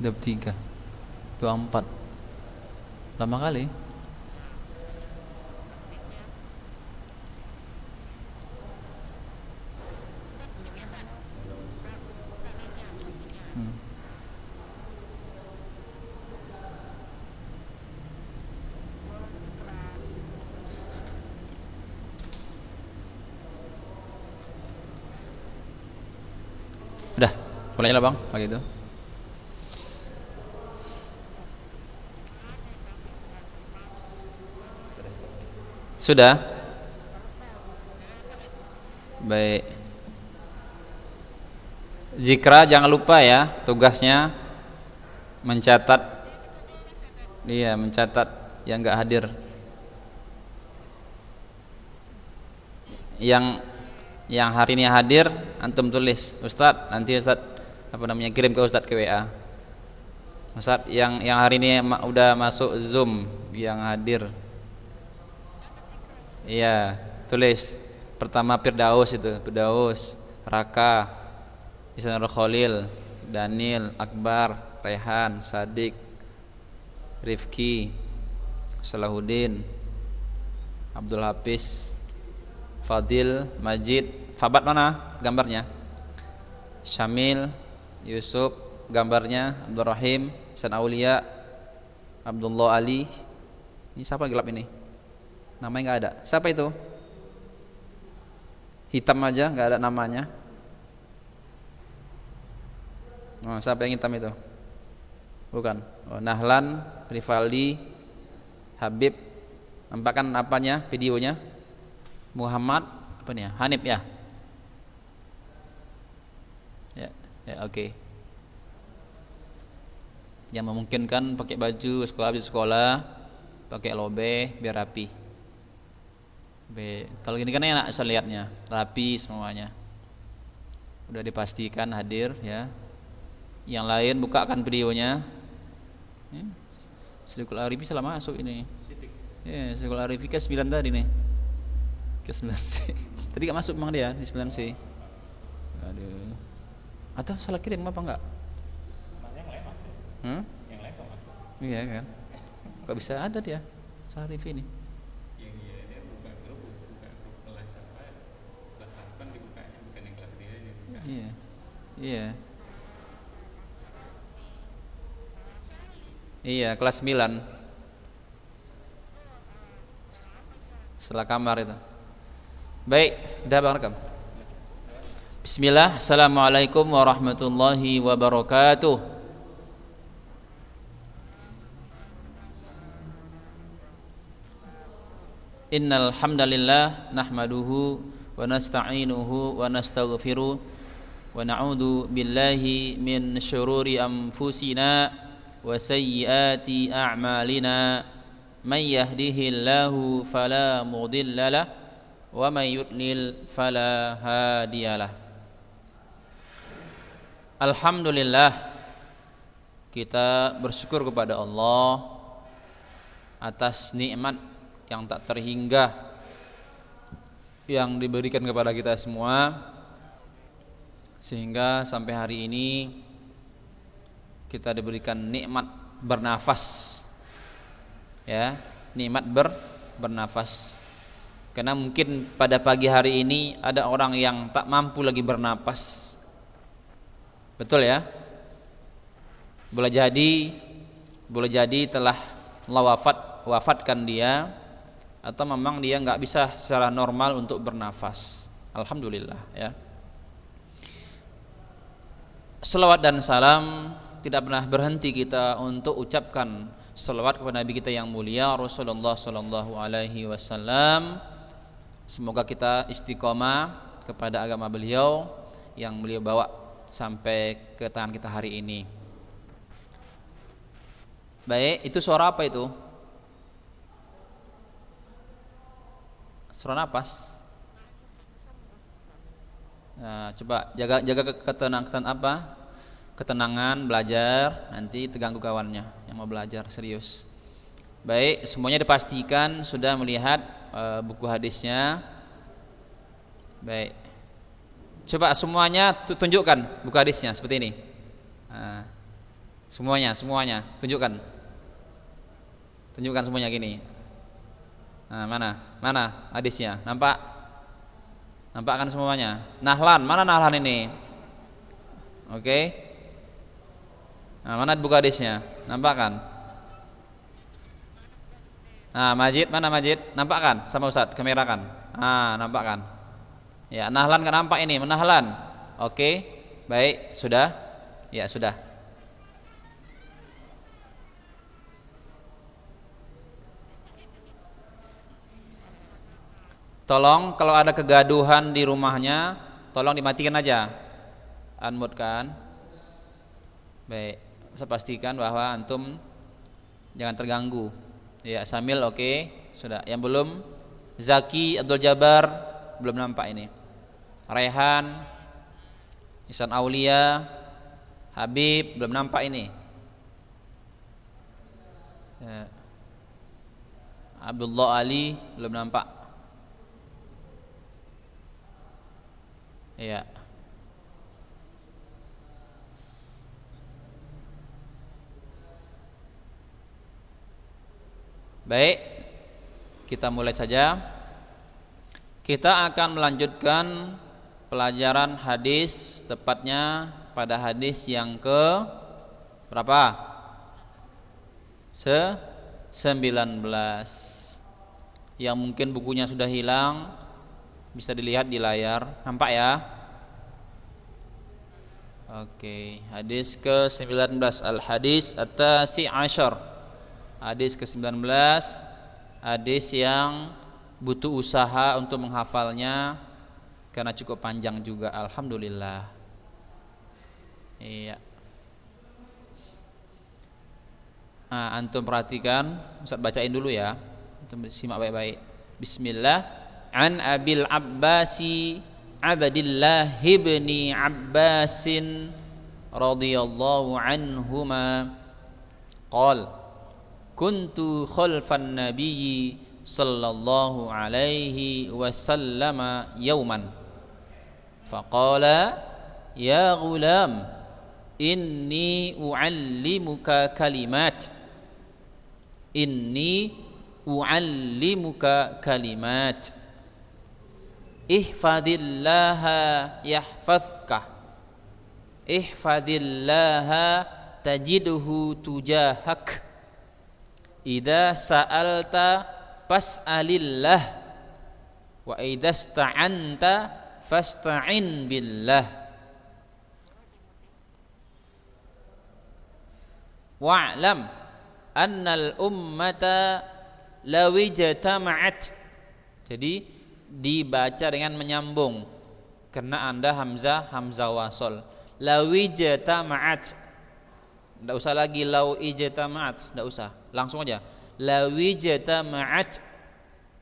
23, 24. Lama kali. Hmm. Udah, mulai lah bang, kalau gitu. Sudah. Baik. Zikra jangan lupa ya, tugasnya mencatat. Iya, mencatat yang nggak hadir. Yang hari ini hadir antum tulis, Ustadz, nanti Ustadz kirim ke Ustadz ke WA. Ustadz yang hari ini udah masuk Zoom yang hadir. Iya, tulis. Pertama Firdaus itu, Firdaus, Raka, Ihsanul Khalil, Daniel, Akbar, Rehan, Sadik, Rifki, Salahuddin, Abdul Hafiz, Fadil, Majid. Fabat mana gambarnya? Syamil, Yusuf, gambarnya Abdul Rahim, Sanaulia, Abdullah Ali. Ini siapa gelap ini? Namanya nggak ada. Siapa itu? Hitam aja, nggak ada namanya. Oh, siapa yang hitam itu? Bukan. Oh, Nahlan, Rivaldi, Habib. Nampak kan apanya? Videonya? Muhammad apa nih ya? Hanif ya? Ya oke. Okay. Yang memungkinkan pakai baju sekolah, pakai lobe biar rapi. Kalau gini kan enak saya lihatnya, rapi semuanya. Udah dipastikan hadir ya. Yang lain bukakan videonya. Siddiqul Arifi salah masuk ini. Ya, Siddiqul Arifi ke 9 tadi nih. Ke 9C. Tadi gak masuk memang dia di 9C. Aduh. Atau salah kirim apa enggak? Yang lain masuk. Yang lain kok masuk. Iya kan. Gak bisa ada dia. Salah Arifi ini. Dia buka grup kelas apa? Kelas 8 dibukanya, bukan yang kelas 3 dibuka. Iya. Iya. Iya, kelas 9. Setelah kamar itu. Baik, dah Bang rekam. Bismillah, Assalamualaikum warahmatullahi wabarakatuh. Innal hamdalillah nahmaduhu wa nasta'inuhu wa nastaghfiruh wa na'udzu billahi min syururi anfusina wa sayyiati a'malina. Man yahdihillahu fala mudhillalah wa may yudlil fala hadiyalah. Alhamdulillah, kita bersyukur kepada Allah atas nikmat yang tak terhingga yang diberikan kepada kita semua, sehingga sampai hari ini kita diberikan nikmat bernafas. Ya, nikmat bernafas. Karena mungkin pada pagi hari ini ada orang yang tak mampu lagi bernapas. Betul ya? Boleh jadi telah Allah wafatkan dia, atau memang dia nggak bisa secara normal untuk bernafas. Alhamdulillah ya. Selawat dan salam tidak pernah berhenti kita untuk ucapkan selawat kepada Nabi kita yang mulia Rasulullah sallallahu alaihi wasallam. Semoga kita istiqomah kepada agama beliau yang beliau bawa sampai ke tangan kita hari ini. Baik, itu suara apa itu? Suara napas. Nah, coba jaga ketenangan belajar, nanti terganggu kawannya yang mau belajar serius. Baik, semuanya dipastikan sudah melihat buku hadisnya. Baik, coba semuanya tunjukkan buku hadisnya seperti ini. Nah, Semuanya. Tunjukkan semuanya gini. Nah, mana hadisnya? Nampak kan semuanya? Nahlan, mana Nahlan ini? Oke. Nah, mana buka hadisnya? Nampak kan? Nah, Majid, mana Majid? Nampak kan? Sama Ustaz, kamera kan? Ah, nampak kan? Ya, Nahlan kan nampak ini, Nahlan. Oke. Baik, sudah? Ya, sudah. Tolong kalau ada kegaduhan di rumahnya, tolong dimatikan aja. Unmute kan? Baik, saya pastikan bahwa antum jangan terganggu. Ya, Samil oke, sudah. Yang belum, Zaki Abdul Jabbar belum nampak ini. Rehan, Ihsan Aulia, Habib belum nampak ini. Ya. Abdullah Ali belum nampak. Ya. Baik, kita mulai saja. Kita akan melanjutkan pelajaran hadis, tepatnya pada hadis yang ke berapa? 19. Yang mungkin bukunya sudah hilang, bisa dilihat di layar, nampak ya? Oke, hadis ke-19, al-hadis at-tasi' asyar. Hadis ke-19, hadis yang butuh usaha untuk menghafalnya karena cukup panjang juga, alhamdulillah. Iya. Nah, antum perhatikan, Ustaz bacain dulu ya. Antum simak baik-baik. Bismillah. An Abil Abbasi Abdillah ibni Abbasin radhiyallahu anhuma qala kuntu khalfan nabiyyi sallallahu alaihi wasallam yauman faqala ya ghulam inni uallimuka kalimat ihfadillaha yahfazka ihfadillaha tajidhu tujahak idza sa'alta fas'alillah wa idza sta'anta fasta'in billah wa'lam annal ummata lawijtama'at. Jadi dibaca dengan menyambung karena anda hamzah wasol. Lawijtama'at, tidak usah lagi lau ijtama'at, tidak usah, langsung aja lawijtama'at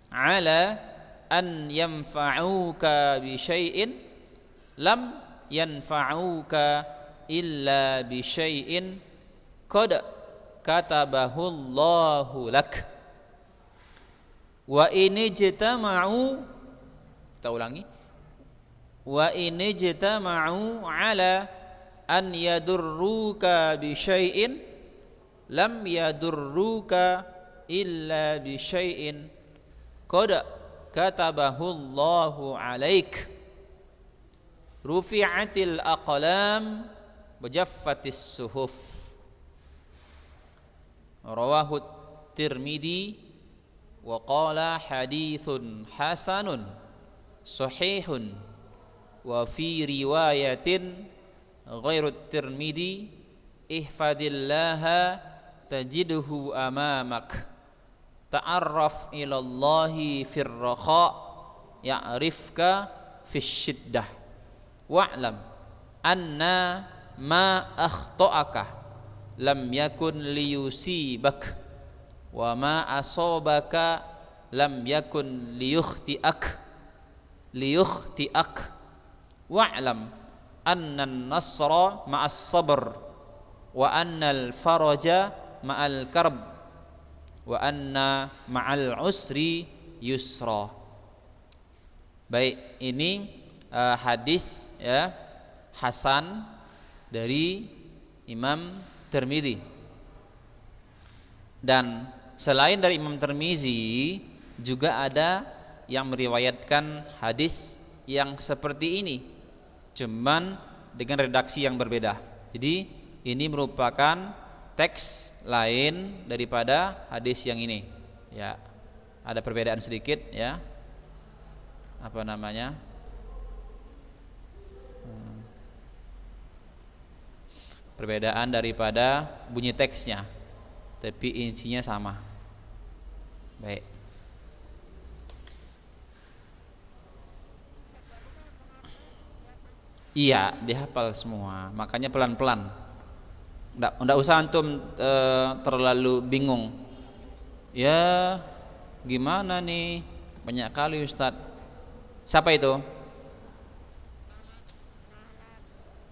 ala an yanfa'uka bi syai'in lam yanfa'uka illa bi syai'in qad katabahu Allahu lak wa ini jitama'u, kita ulangi, wa ini jitama'u ala an yadurruka bi syai'in lam yadurruka illa bi syai'in qad katabahu Allahu alaik rufi'atil aqlam wa jaffatis suhuf. Rawahu Tirmidzi wa qala haditsun hasanun sahihun wa fi riwayatin ghairu Tirmidzi ihfadillaha tajidhu amamak ta'arraf ilallahi fir rakha ya'rifka fis shiddah wa'lam anna ma akhta'aka lam yakun liyusibak wa ma asabaka lam yakun liyukhti'ak wa'lam anna an-nasra ma'as sabr wa anna al-faraja ma'al karb wa anna ma'al usri yusra. Baik, ini hadis ya hasan dari Imam Tirmidzi. Dan selain dari Imam Tirmidzi juga ada yang meriwayatkan hadis yang seperti ini, cuman dengan redaksi yang berbeda. Jadi ini merupakan teks lain daripada hadis yang ini. Ya, ada perbedaan sedikit ya. Apa namanya? Perbedaan daripada bunyi teksnya, tapi intinya sama. Baik. Iya, dihafal semua. Makanya pelan-pelan. Nggak usah antum terlalu bingung. Ya, gimana nih? Banyak kali Ustadz. Siapa itu?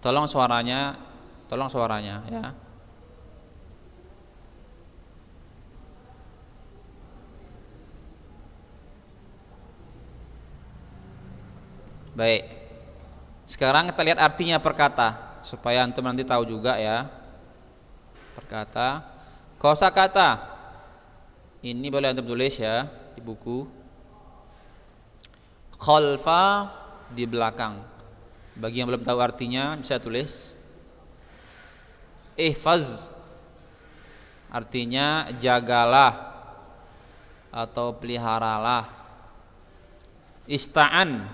Tolong suaranya ya. Baik. Sekarang kita lihat artinya per kata supaya antum nanti tahu juga ya. Per kata. Kosakata. Ini boleh antum tulis ya di buku. Khalfa di belakang. Bagi yang belum tahu artinya bisa tulis. Ihfaz artinya jagalah atau peliharalah. Ista'an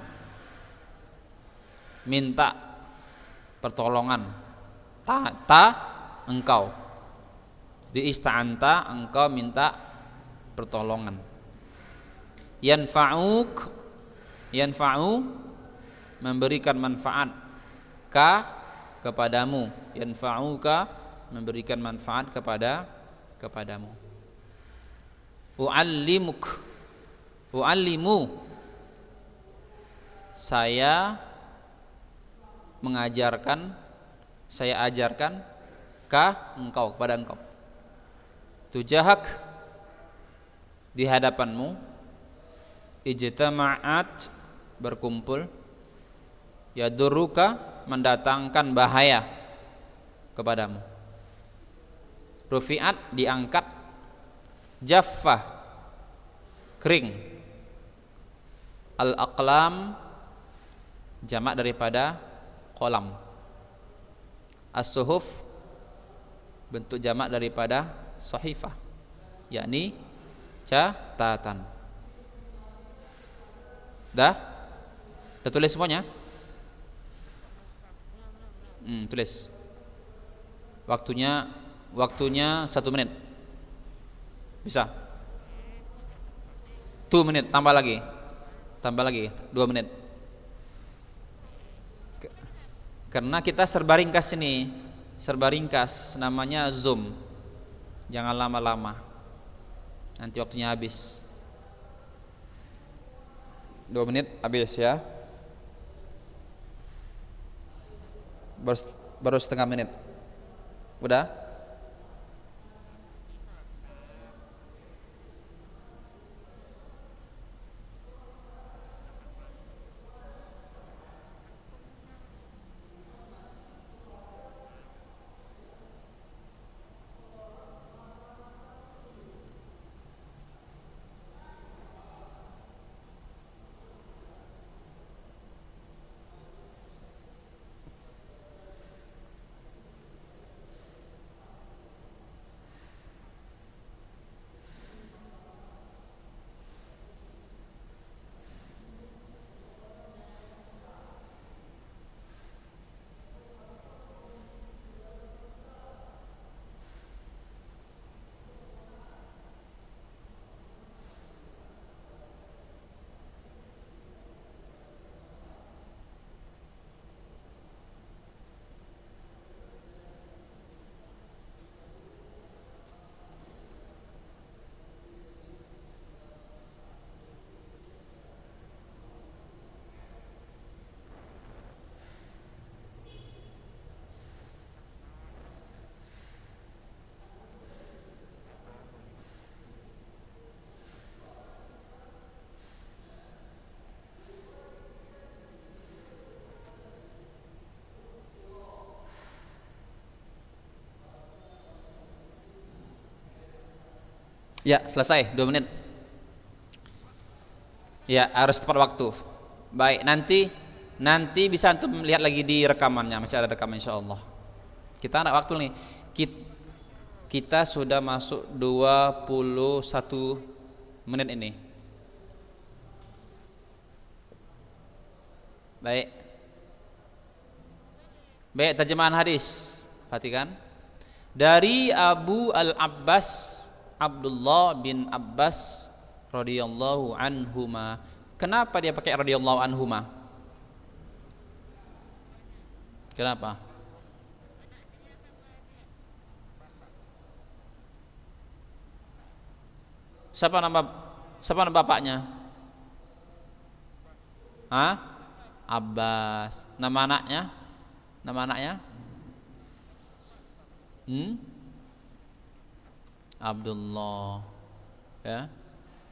minta pertolongan. Ta engkau. Di ista'anta engkau minta pertolongan. Yanfa'u memberikan manfaat kepadamu. Yanfa'uka memberikan manfaat kepadamu. U'allimu saya mengajarkan, saya ajarkan kepada engkau. Tujahak di hadapanmu. Ijtama'at berkumpul. Yaduruka mendatangkan bahaya kepadamu. Rufi'at diangkat. Jaffah kering. Al-aqlam jamak daripada qalam. As-suhuf bentuk jamak daripada sahifah, yakni catatan. Dah tulis semuanya? Tulis. Waktunya 1 menit. Bisa? 2 menit, tambah lagi 2 menit. Karena kita serba ringkas ini, namanya Zoom. Jangan lama-lama, nanti waktunya habis. 2 menit habis ya. Baru setengah menit. Udah? Ya, selesai 2 menit. Ya, harus tepat waktu. Baik, nanti bisa antum melihat lagi di rekamannya, masih ada rekaman insyaallah. Kita ada waktu nih. Kita sudah masuk 21 menit ini. Baik. Baik, terjemahan hadis. Perhatikan. Dari Abu Al-Abbas Abdullah bin Abbas radhiyallahu anhuma. Kenapa dia pakai radhiyallahu anhuma? Kenapa? Siapa nama bapaknya? Hah? Abbas. Nama anaknya? Nama anaknya? Abdullah. Ya.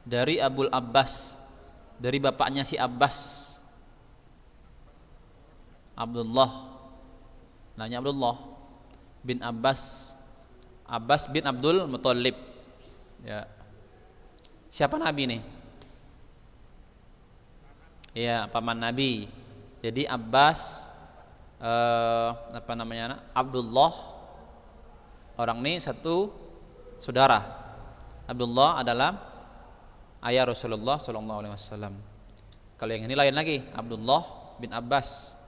Dari Abul Abbas. Dari bapaknya si Abbas. Abdullah. Namanya Abdullah bin Abbas. Abbas bin Abdul Muthalib. Ya. Siapa Nabi nih? Ya, paman Nabi. Jadi Abbas Abdullah, orang ini satu saudara. Abdullah adalah ayah Rasulullah sallallahu alaihi wasallam. Kalau yang ini lain lagi, Abdullah bin Abbas,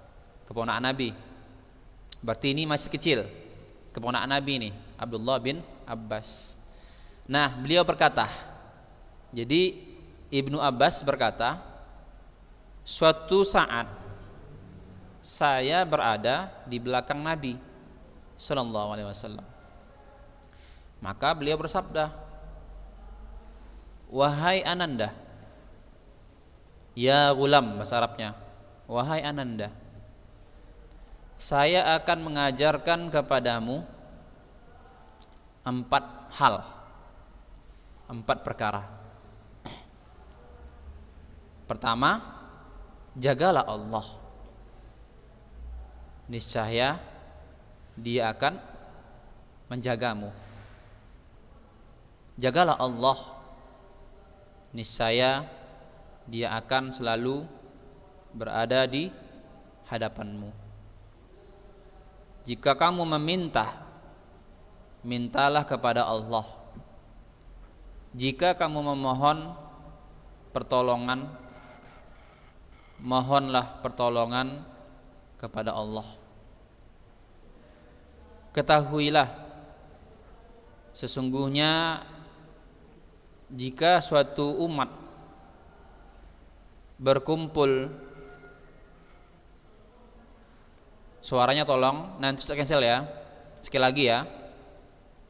keponakan Nabi. Berarti ini masih kecil, keponakan Nabi ini, Abdullah bin Abbas. Nah, beliau berkata, jadi Ibnu Abbas berkata, suatu saat saya berada di belakang Nabi sallallahu alaihi wasallam. Maka beliau bersabda, wahai Ananda, ya gulam, bahasa Arabnya, wahai Ananda, saya akan mengajarkan kepadamu 4 hal, 4 perkara. Pertama, jagalah Allah, niscaya Dia akan menjagamu. Jagalah Allah, niscaya Dia akan selalu berada di hadapanmu. Jika kamu meminta, mintalah kepada Allah. Jika kamu memohon pertolongan, mohonlah pertolongan kepada Allah. Ketahuilah, sesungguhnya jika suatu umat berkumpul, suaranya tolong nanti saya cancel ya, sekali lagi ya.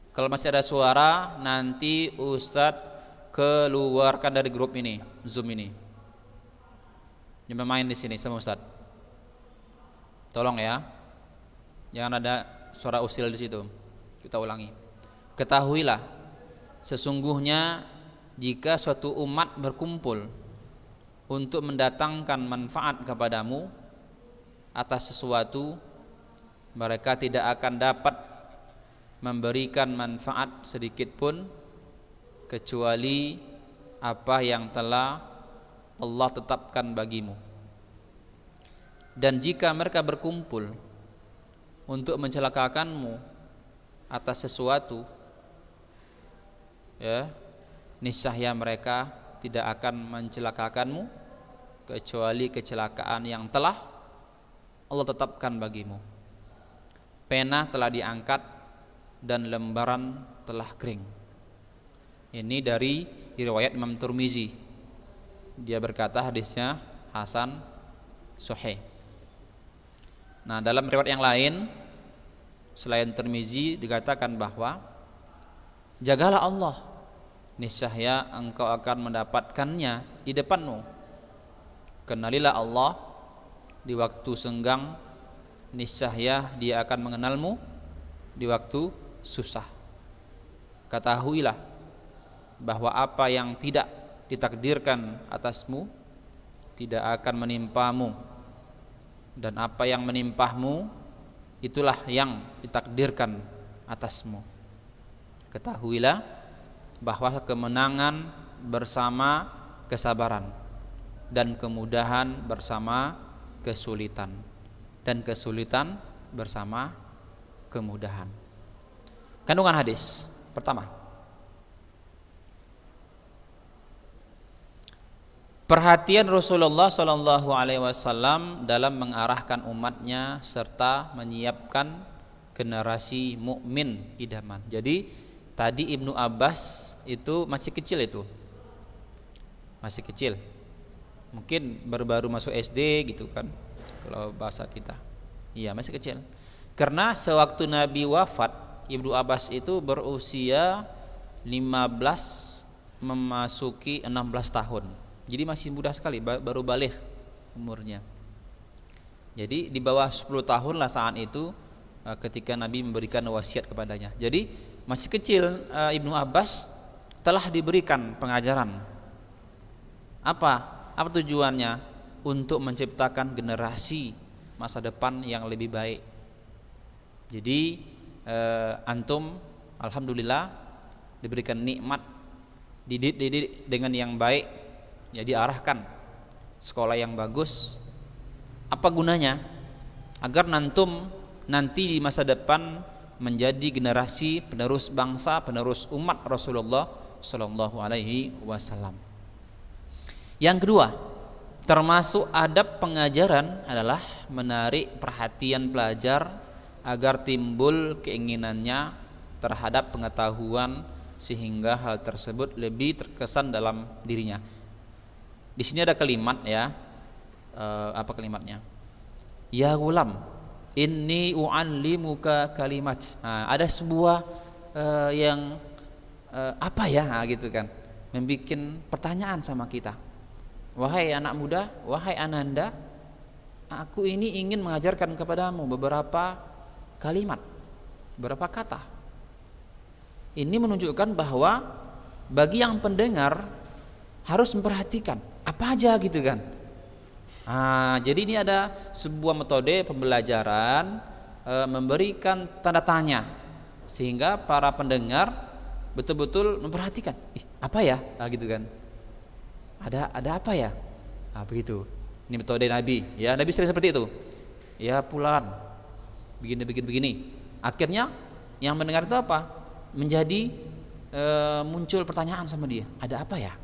Kalau masih ada suara nanti Ustadz keluarkan dari grup ini, Zoom ini. Jangan main di sini sama Ustadz. Tolong ya. Jangan ada suara usil di situ. Kita ulangi. Ketahuilah, sesungguhnya jika suatu umat berkumpul untuk mendatangkan manfaat kepadamu atas sesuatu, mereka tidak akan dapat memberikan manfaat sedikit pun kecuali apa yang telah Allah tetapkan bagimu. Dan jika mereka berkumpul untuk mencelakakanmu atas sesuatu, ya, niscaya mereka tidak akan mencelakakanmu kecuali kecelakaan yang telah Allah tetapkan bagimu. Pena telah diangkat dan lembaran telah kering. Ini dari riwayat Imam Tirmizi. Dia berkata hadisnya hasan sahih. Nah, dalam riwayat yang lain selain Tirmizi dikatakan bahwa jagalah Allah, niscaya engkau akan mendapatkannya di depanmu. Kenalilah Allah di waktu senggang, niscaya Dia akan mengenalmu di waktu susah. Ketahuilah bahwa apa yang tidak ditakdirkan atasmu tidak akan menimpamu, dan apa yang menimpahmu itulah yang ditakdirkan atasmu. Ketahuilah bahwa kemenangan bersama kesabaran dan kemudahan bersama kesulitan dan kesulitan bersama kemudahan. Kandungan hadis pertama, perhatian Rasulullah Shallallahu Alaihi Wasallam dalam mengarahkan umatnya serta menyiapkan generasi mukmin idaman. Jadi tadi Ibnu Abbas itu masih kecil, masih kecil, mungkin baru-baru masuk SD gitu kan, kalau bahasa kita. Iya, masih kecil. Karena sewaktu Nabi wafat, Ibnu Abbas itu berusia 15 memasuki 16 tahun. Jadi masih muda sekali, baru balik umurnya. Jadi di bawah 10 tahun lah saat itu ketika Nabi memberikan wasiat kepadanya. Jadi masih kecil Ibnu Abbas telah diberikan pengajaran. Apa tujuannya? Untuk menciptakan generasi masa depan yang lebih baik. Jadi antum alhamdulillah diberikan nikmat, dididik dengan yang baik, ya diarahkan sekolah yang bagus. Apa gunanya? Agar nanti di masa depan menjadi generasi penerus bangsa, penerus umat Rasulullah Shallallahu Alaihi Wasallam. Yang kedua, termasuk adab pengajaran adalah menarik perhatian pelajar agar timbul keinginannya terhadap pengetahuan sehingga hal tersebut lebih terkesan dalam dirinya. Di sini ada kalimat ya, apa kalimatnya? Ya gulam, inni u'allimuka kalimat. Nah, ada sebuah yang apa ya gitu kan, membuat pertanyaan sama kita. Wahai anak muda, wahai ananda, aku ini ingin mengajarkan kepadamu beberapa kalimat, beberapa kata. Ini menunjukkan bahwa bagi yang pendengar harus memperhatikan apa aja gitu kan. Jadi ini ada sebuah metode pembelajaran memberikan tanda tanya sehingga para pendengar betul-betul memperhatikan. Apa ya? Gitu kan. Ada apa ya? Begitu. Ini metode Nabi. Ya, Nabi sering seperti itu. Ya, pulang begini. Akhirnya yang mendengar itu apa? Menjadi muncul pertanyaan sama dia. Ada apa ya?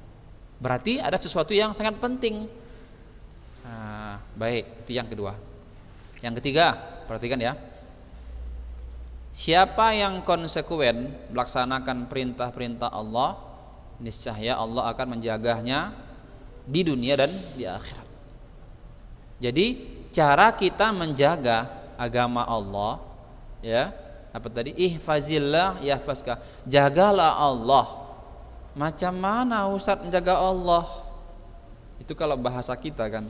Berarti ada sesuatu yang sangat penting. Baik, itu yang kedua. Yang ketiga, perhatikan ya. Siapa yang konsekuen melaksanakan perintah-perintah Allah, niscaya Allah akan menjaganya di dunia dan di akhirat. Jadi cara kita menjaga agama Allah, ya, apa tadi? Ihfazillah yahfazka. Jagalah Allah. Macam mana Ustaz menjaga Allah? Itu kalau bahasa kita kan.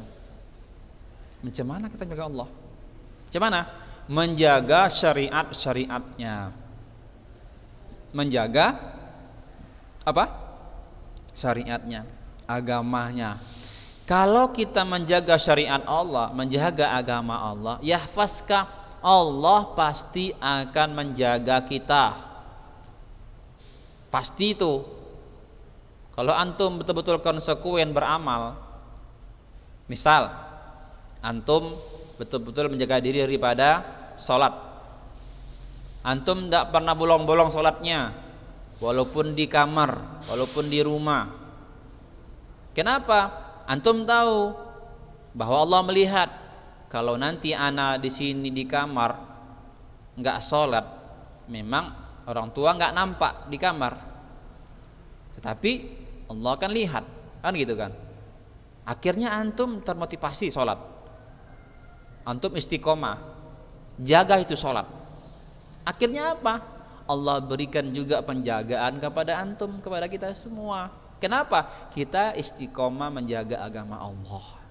Macam mana kita menjaga Allah? Macam mana? Menjaga syariat-syariatnya. Menjaga apa? Syariatnya, agamanya. Kalau kita menjaga syariat Allah, menjaga agama Allah, yahfazka, Allah pasti akan menjaga kita. Pasti itu. Kalau antum betul-betul konsekuen beramal, misal antum betul-betul menjaga diri daripada sholat, antum tidak pernah bolong-bolong sholatnya, walaupun di kamar, walaupun di rumah. Kenapa? Antum tahu bahwa Allah melihat. Kalau nanti ana di sini di kamar nggak sholat, memang orang tua nggak nampak di kamar, tetapi Allah akan lihat, kan gitu kan. Akhirnya antum termotivasi sholat, antum istiqomah, jaga itu sholat. Akhirnya apa? Allah berikan juga penjagaan kepada antum, kepada kita semua. Kenapa? Kita istiqomah menjaga agama Allah.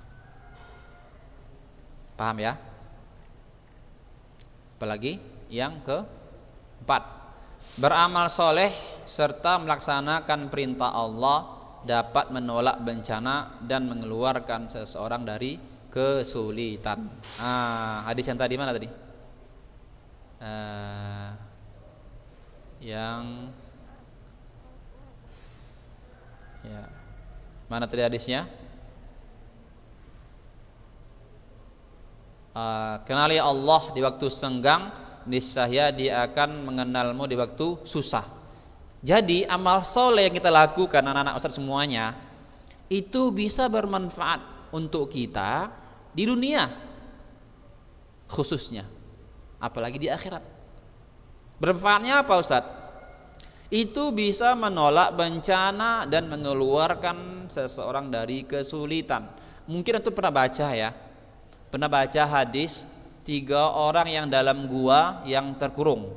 Paham ya? Apalagi yang keempat, beramal soleh serta melaksanakan perintah Allah dapat menolak bencana dan mengeluarkan seseorang dari kesulitan. Hadis yang tadi mana tadi? Yang Ya. Mana tadi hadisnya? Kenali Allah di waktu senggang, niscaya Dia akan mengenalmu di waktu susah. Jadi amal soleh yang kita lakukan anak-anak Ustaz semuanya itu bisa bermanfaat untuk kita di dunia khususnya, apalagi di akhirat. Bermanfaatnya apa Ustaz? Itu bisa menolak bencana dan mengeluarkan seseorang dari kesulitan. Mungkin itu pernah baca ya, pernah baca hadis 3 orang yang dalam gua yang terkurung.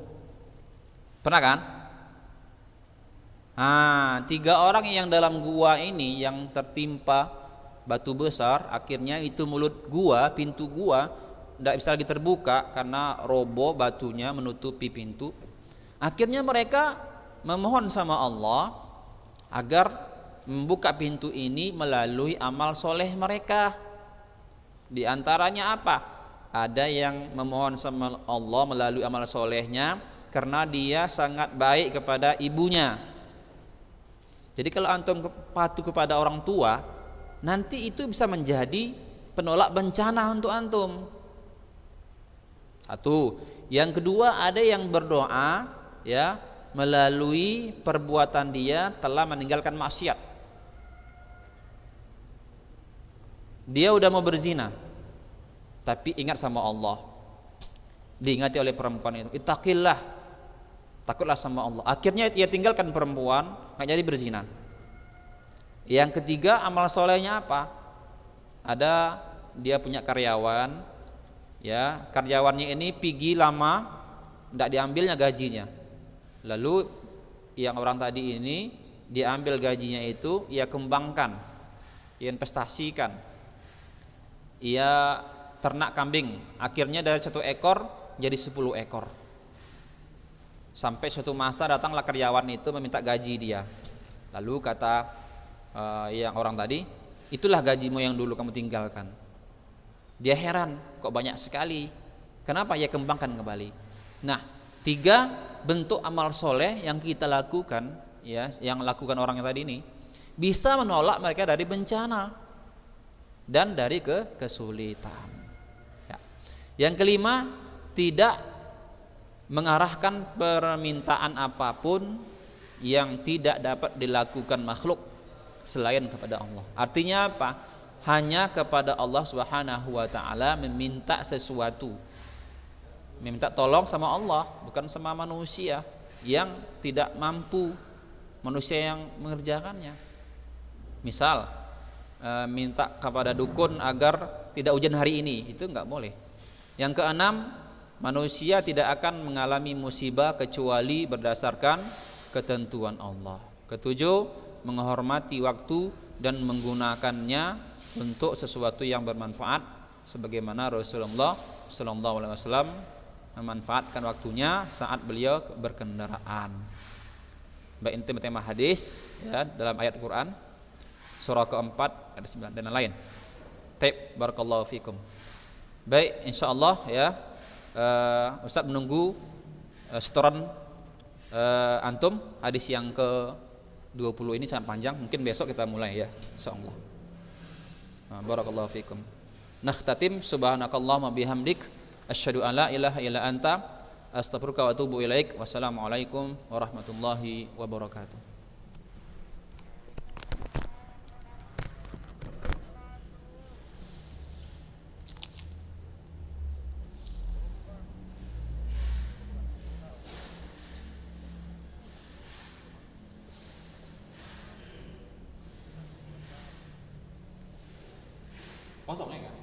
Pernah kan? 3 orang yang dalam gua ini yang tertimpa batu besar, akhirnya itu mulut gua, pintu gua tidak bisa lagi terbuka karena roboh batunya menutupi pintu. Akhirnya mereka memohon sama Allah agar membuka pintu ini melalui amal soleh mereka. Di antaranya apa? Ada yang memohon sama Allah melalui amal solehnya karena dia sangat baik kepada ibunya. Jadi kalau antum patuh kepada orang tua, nanti itu bisa menjadi penolak bencana untuk antum. Satu. Yang kedua, ada yang berdoa ya melalui perbuatan dia telah meninggalkan maksiat. Dia udah mau berzina, tapi ingat sama Allah. Diingati oleh perempuan itu, ittaqillah, takutlah sama Allah. Akhirnya dia tinggalkan perempuan, nggak jadi berzina. Yang ketiga, amal solehnya apa? Ada dia punya karyawan, ya karyawannya ini pergi lama, nggak diambilnya gajinya. Lalu yang orang tadi ini diambil gajinya itu, ia kembangkan, ia investasikan, ia ternak kambing. Akhirnya dari 1 ekor jadi 10 ekor. Sampai suatu masa datanglah karyawan itu meminta gaji dia. Lalu kata yang orang tadi, itulah gajimu yang dulu kamu tinggalkan. Dia heran, kok banyak sekali. Kenapa? Ya kembangkan kembali. Nah, 3 bentuk amal soleh yang kita lakukan, ya, yang lakukan orang yang tadi ini, bisa menolak mereka dari bencana dan dari kesulitan. Ya. Yang kelima, tidak mengarahkan permintaan apapun yang tidak dapat dilakukan makhluk selain kepada Allah. Artinya apa? Hanya kepada Allah Subhanahu wa taala meminta sesuatu. Meminta tolong sama Allah, bukan sama manusia yang tidak mampu, manusia yang mengerjakannya. Misal minta kepada dukun agar tidak hujan hari ini, itu enggak boleh. Yang keenam, manusia tidak akan mengalami musibah kecuali berdasarkan ketentuan Allah. Ketujuh, menghormati waktu dan menggunakannya untuk sesuatu yang bermanfaat, sebagaimana Rasulullah SAW memanfaatkan waktunya saat beliau berkendaraan. Baik itu tema hadis ya, dalam ayat Quran surah keempat ayat 9 dan lain. Taib, barakallahu fikum. Baik, insyaallah ya, Ustaz menunggu setoran antum hadis yang ke-20 ini sangat panjang, mungkin besok kita mulai ya insyaallah. Barakallahu fikum. Nakhtatim, subhanakallahumma bihamdik asyhadu an la ilaha illa anta astaghfiruka wa atubu ilaik. Wassalamualaikum warahmatullahi wabarakatuh. Kosong ya kan?